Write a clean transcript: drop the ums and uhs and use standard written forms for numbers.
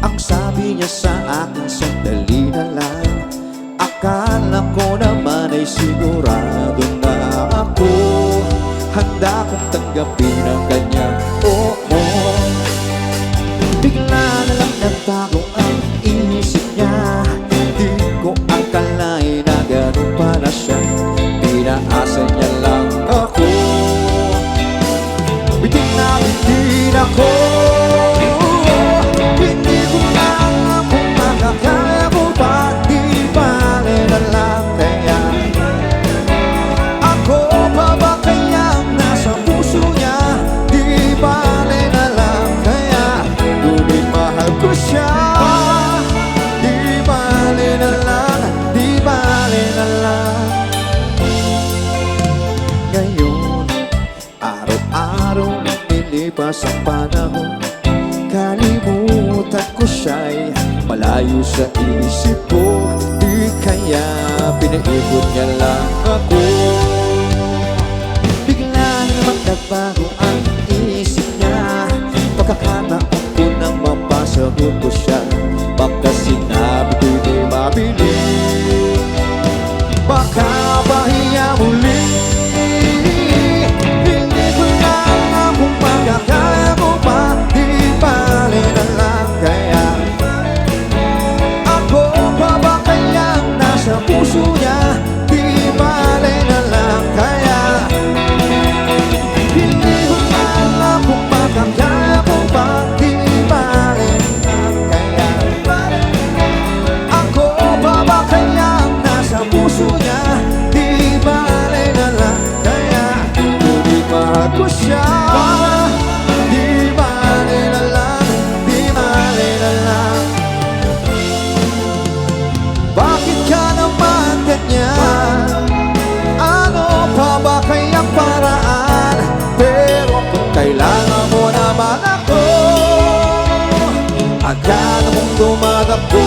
Ang sabi niya sa akin, sandali na lang. Akala ko naman ay sigurado na ako. Handa kong tanggapin ang kanyang oo. Bigla na lang nagtago ang isip niya. Di ko akalain na ganun pala siya. Pinaasa niya lang ako. Bitin na bitin ako. Hindi ko na alam kung makakaya ko pa. Di bale na lang kaya. Ako pa ba kayang nasa puso niya? Di bale na lang kaya. Ngunit mahal ko siya. Di bale na lang, di bale na lang. Ngayon, araw-araw nilipas ang panahon. Kalimutan ko siya'y malayo sa isip ko. Di kaya pinaikot niya lang ako. Bigla naman nagbago ang isip niya. Pagkakataon ko nang mapasagot ko siya. Baka sinabi ko'y di mabili. Baka pahiya muli. Hindi ko na alam kung magkakaya ko pa. Di bale na lang kaya. Ako pa ba kayang nasa puso niya? Di bale na lang kaya. Hindi ko na alam kung magkakaya ko pa. Di bale na lang kaya. Ako pa ba kayang nasa puso niya? Di bale na lang kaya. Ngunit mahal ko siya. Di bale na lang, di bale na lang. Bakit ka naman ganyan? Ano pa ba kayang paraan? Pero kung kailangan mo naman ako, agad mong tumatakbo.